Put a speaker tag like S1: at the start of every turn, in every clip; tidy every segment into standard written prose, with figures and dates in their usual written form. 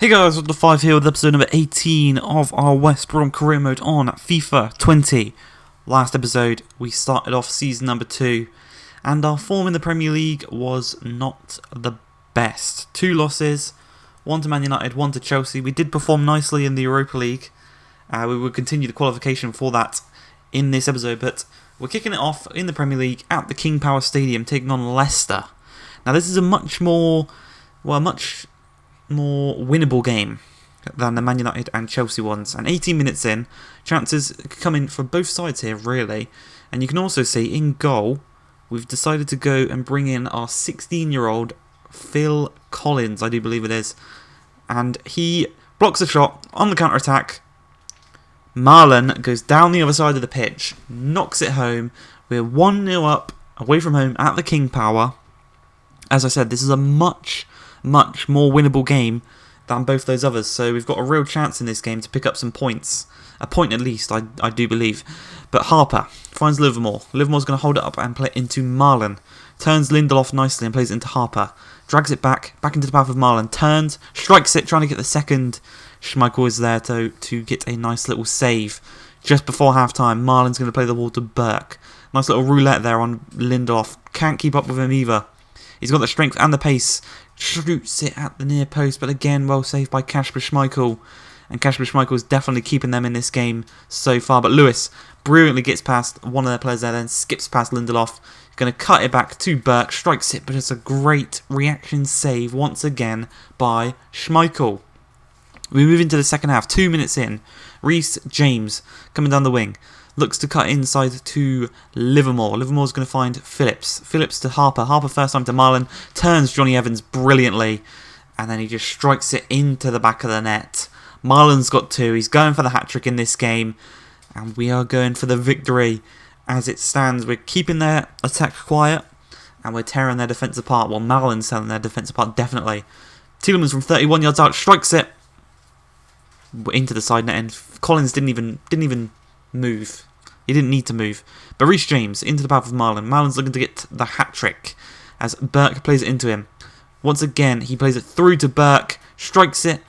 S1: Hey guys, welcome to 5 here with episode number 18 of our West Brom career mode on FIFA 20. Last episode, we started off season number 2, and our form in the Premier League was not the best. 2 losses, 1 to Man United, 1 to Chelsea. We did perform nicely in the Europa League. We will continue the qualification for that in this episode, but we're kicking it off in the Premier League at the King Power Stadium, taking on Leicester. Now this is a much more winnable game than the Man United and Chelsea ones, and 18 minutes in, chances come in for both sides here really. And you can also see in goal we've decided to go and bring in our 16-year-old Phil Collins, I do believe it is, and he blocks a shot on the counter-attack. Marlon goes down the other side of the pitch, knocks it home. We're 1-0 up away from home at the King Power. As I said, this is a much more winnable game than both those others, so we've got a real chance in this game to pick up some points. A point at least, I do believe. But Harper finds Liverpool. Liverpool's going to hold it up and play it into Marlon. Turns Lindelof nicely and plays it into Harper. Drags it back into the path of Marlon. Turns, strikes it, trying to get the second. Schmeichel is there to get a nice little save. Just before half-time, Marlon's going to play the ball to Burke. Nice little roulette there on Lindelof. Can't keep up with him either. He's got the strength and the pace. Shoots it at the near post, but again, well saved by Kasper Schmeichel. And Kasper Schmeichel is definitely keeping them in this game so far. But Lewis brilliantly gets past one of their players there, then skips past Lindelof. Going to cut it back to Burke, strikes it, but it's a great reaction save once again by Schmeichel. We move into the second half, 2 minutes in. Reece James coming down the wing. Looks to cut inside to Liverpool. Liverpool's going to find Phillips. Phillips to Harper. Harper first time to Marlon. Turns Johnny Evans brilliantly. And then he just strikes it into the back of the net. Marlon's got 2. He's going for the hat-trick in this game. And we are going for the victory. As it stands, we're keeping their attack quiet. And we're tearing their defence apart. Well, Marlon's tearing their defence apart, definitely. Tielemans from 31 yards out. Strikes it into the side net. And Collins didn't even move. He didn't need to move. But Reece James into the path of Marlon. Marlon's looking to get the hat-trick as Burke plays it into him. Once again, he plays it through to Burke. Strikes it.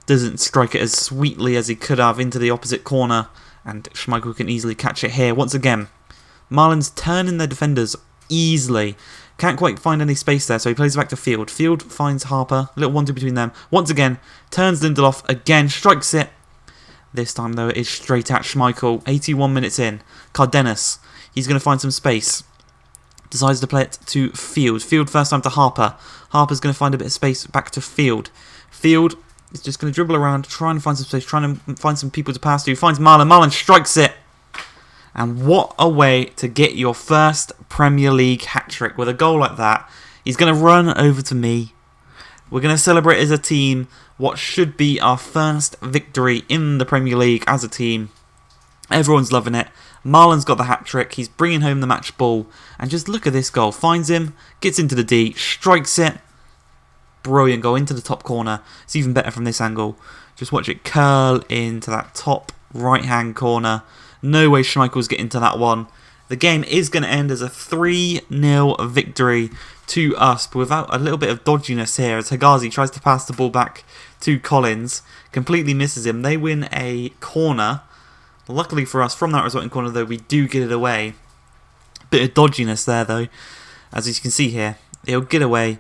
S1: Doesn't strike it as sweetly as he could have into the opposite corner. And Schmeichel can easily catch it here. Once again, Marlon's turning their defenders easily. Can't quite find any space there, so he plays it back to Field. Field finds Harper. A little 1-2 between them. Once again, turns Lindelof again. Strikes it. This time, though, it is straight at Schmeichel. 81 minutes in. Cardenas. He's going to find some space. Decides to play it to Field. Field first time to Harper. Harper's going to find a bit of space back to Field. Field is just going to dribble around, trying to find some space, trying to find some people to pass to. Finds Marlon. Marlon strikes it. And what a way to get your first Premier League hat-trick with a goal like that. He's going to run over to me. We're going to celebrate as a team what should be our first victory in the Premier League as a team. Everyone's loving it. Marlon's got the hat-trick. He's bringing home the match ball. And just look at this goal. Finds him, gets into the D, strikes it. Brilliant goal into the top corner. It's even better from this angle. Just watch it curl into that top right-hand corner. No way Schmeichel's getting to that one. The game is going to end as a 3-0 victory to us, but without a little bit of dodginess here as Hegazi tries to pass the ball back to Collins. Completely misses him. They win a corner. Luckily for us, from that resulting corner, though, we do get it away. Bit of dodginess there, though. As you can see here, it'll get away,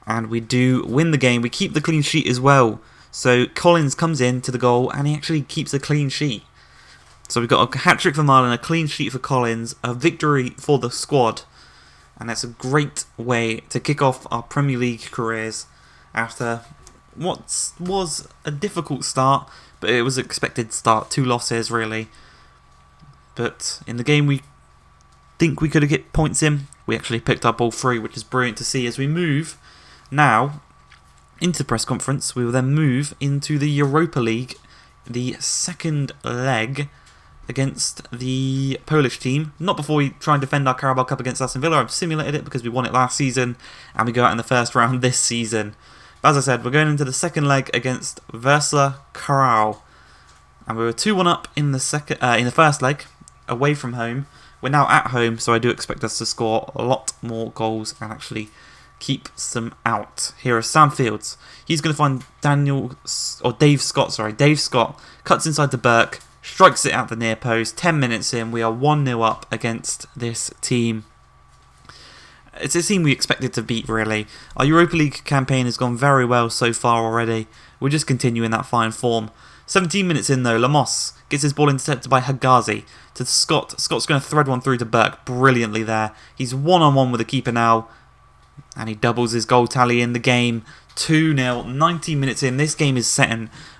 S1: and we do win the game. We keep the clean sheet as well. So Collins comes in to the goal, and he actually keeps a clean sheet. So we've got a hat-trick for Marlon, a clean sheet for Collins, a victory for the squad. And that's a great way to kick off our Premier League careers after what was a difficult start, but it was an expected start. 2 losses, really. But in the game we think we could have get points in, we actually picked up all 3, which is brilliant to see. As we move now into the press conference, we will then move into the Europa League, the second leg against the Polish team. Not before we try and defend our Carabao Cup against Aston Villa. I've simulated it because we won it last season and we go out in the first round this season. But as I said, we're going into the second leg against Wisła Krakow. And we were 2-1 up in the first leg, away from home. We're now at home, so I do expect us to score a lot more goals and actually keeps them out. Here is Sam Fields. He's going to find Dave Scott. Dave Scott cuts inside to Burke, strikes it at the near post. 10 minutes in, we are 1-0 up against this team. It's a team we expected to beat, really. Our Europa League campaign has gone very well so far already. We're just continuing that fine form. 17 minutes in though, Lamos gets his ball intercepted by Hagazi to Scott. Scott's going to thread one through to Burke brilliantly there. He's one-on-one with the keeper now. And he doubles his goal tally in the game. 2-0, 19 minutes in. This game is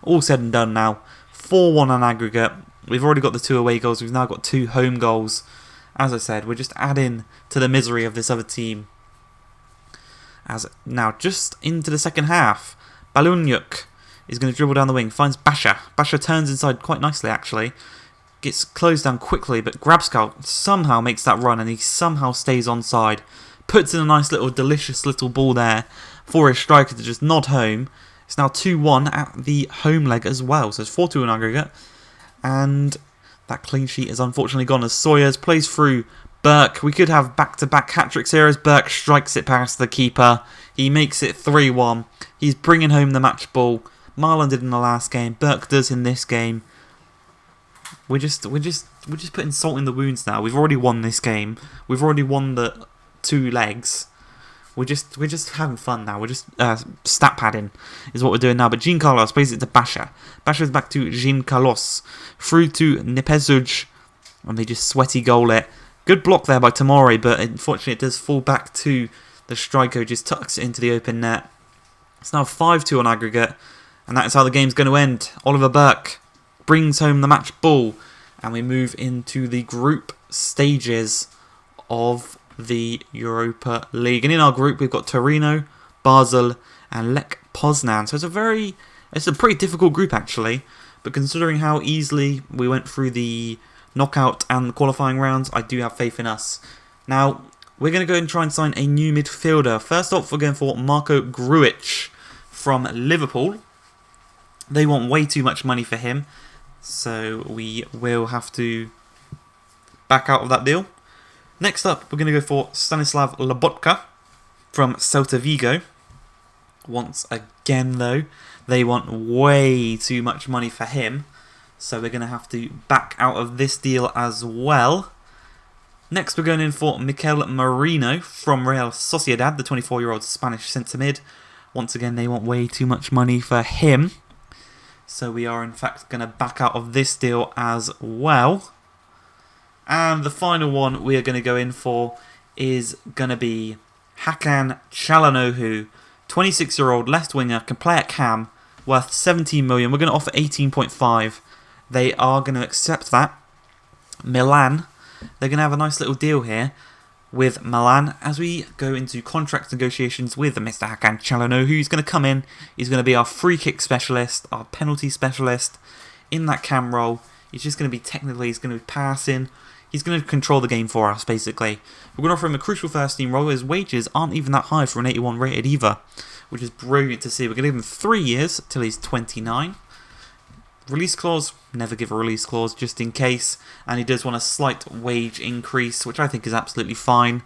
S1: all said and done now. 4-1 on aggregate. We've already got the 2 away goals. We've now got 2 home goals. As I said, we're just adding to the misery of this other team. As now, just into the second half, Balunyuk is going to dribble down the wing, finds Basha. Basha turns inside quite nicely, actually. Gets closed down quickly, but Grabscal somehow makes that run and he somehow stays onside. Puts in a nice little, delicious little ball there for his striker to just nod home. It's now 2-1 at the home leg as well, so it's 4-2 in aggregate. And that clean sheet is unfortunately gone as Sawyers plays through Burke. We could have back-to-back hat-tricks here as Burke strikes it past the keeper. He makes it 3-1. He's bringing home the match ball. Marlon did in the last game. Burke does in this game. We're just putting salt in the wounds now. We've already won this game. We've already won the 2 legs. We're just having fun now. We're just stat padding is what we're doing now. But Jean Carlos plays it to Basha. Basha's back to Jean Carlos. Through to Nepezuj. And they just sweaty goal it. Good block there by Tamori, but unfortunately it does fall back to the striker who just tucks it into the open net. It's now 5-2 on aggregate. And that's how the game's going to end. Oliver Burke brings home the match ball. And we move into the group stages of the Europa League. And in our group we've got Torino, Basel and Lech Poznan. So it's a pretty difficult group actually. But considering how easily we went through the knockout and the qualifying rounds, I do have faith in us. Now, we're going to go and try and sign a new midfielder. First off, we're going for Marko Grujic from Liverpool. They want way too much money for him, so we will have to back out of that deal. Next up, we're going to go for Stanislav Lobotka from Celta Vigo. Once again, though, they want way too much money for him, so we're going to have to back out of this deal as well. Next, we're going in for Mikel Merino from Real Sociedad, the 24-year-old Spanish centre-mid. Once again, they want way too much money for him. So we are in fact going to back out of this deal as well. And the final one we are going to go in for is going to be Hakan Çalhanoğlu, 26-year-old left winger, can play at cam, worth 17 million. We're going to offer 18.5. They are going to accept that. Milan, they're going to have a nice little deal here with Milan as we go into contract negotiations with Mr. Hakan Çalhanoğlu, who's going to come in. He's going to be our free kick specialist, our penalty specialist in that cam role. He's just going to be he's going to be passing. He's going to control the game for us, basically. We're going to offer him a crucial first team role. His wages aren't even that high for an 81 rated either, which is brilliant to see. We're going to give him 3 years till he's 29. Release clause, never give a release clause just in case. And he does want a slight wage increase, which I think is absolutely fine.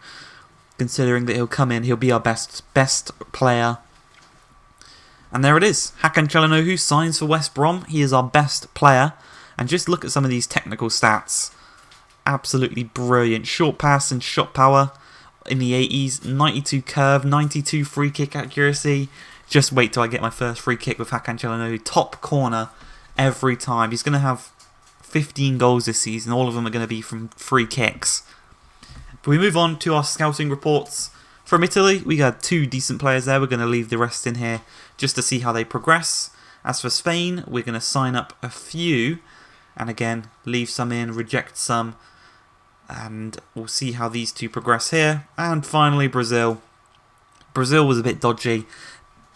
S1: Considering that he'll come in, he'll be our best player. And there it is. Hakan Çalhanoğlu signs for West Brom. He is our best player. And just look at some of these technical stats. Absolutely brilliant. Short pass and shot power in the 80s. 92 curve, 92 free kick accuracy. Just wait till I get my first free kick with Hakan Çalhanoğlu. Top corner every time. He's going to have 15 goals this season. All of them are going to be from free kicks. But we move on to our scouting reports. From Italy, we got 2 decent players there. We're going to leave the rest in here just to see how they progress. As for Spain, we're going to sign up a few. And again, leave some in, reject some. And we'll see how these 2 progress here. And finally, Brazil. Brazil was a bit dodgy.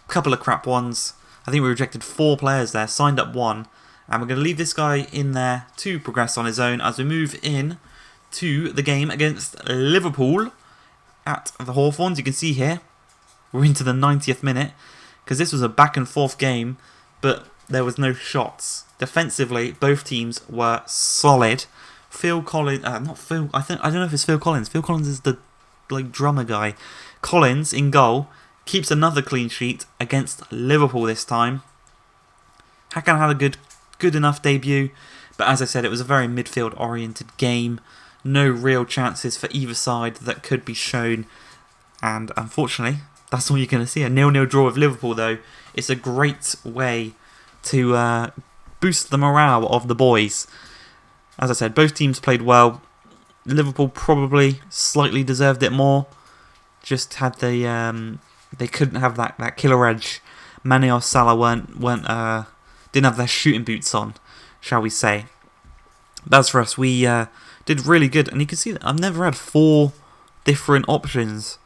S1: A couple of crap ones. I think we rejected 4 players there, signed up 1. And we're going to leave this guy in there to progress on his own as we move in to the game against Liverpool at the Hawthorns. You can see here, we're into the 90th minute because this was a back and forth game, but there was no shots. Defensively, both teams were solid. Phil Collins, I don't know if it's Phil Collins. Phil Collins is the drummer guy. Collins in goal keeps another clean sheet against Liverpool this time. Hakan had a good enough debut, but as I said, it was a very midfield oriented game. No real chances for either side that could be shown, and unfortunately that's all you're going to see. A 0-0 draw with Liverpool though. It's a great way to boost the morale of the boys. As I said, both teams played well. Liverpool probably slightly deserved it more. Just had they couldn't have that killer edge. Mane or Salah didn't have their shooting boots on, shall we say. But as for us, we did really good, and you can see that I've never had 4 different options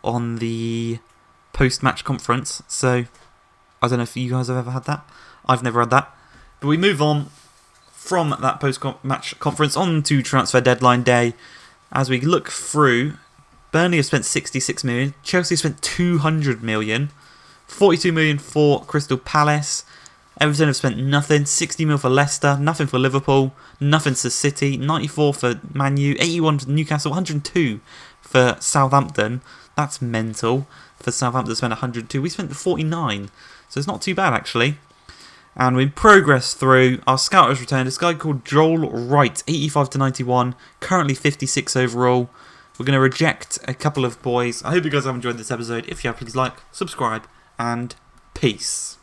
S1: on the post-match conference, so I don't know if you guys have ever had that. I've never had that. But we move on from that post-match conference on to transfer deadline day. As we look through, Burnley have spent 66 million, Chelsea spent 200 million, 42 million for Crystal Palace, Everton have spent nothing, 60 mil for Leicester, nothing for Liverpool, nothing for City, 94 for Man U, 81 for Newcastle, 102 for Southampton. That's mental. For Southampton to spend 102, we spent 49, so it's not too bad actually. And we progress through. Our scout has returned. This guy called Joel Wright, 85 to 91, currently 56 overall. We're going to reject a couple of boys. I hope you guys have enjoyed this episode. If you have, please like, subscribe, and peace.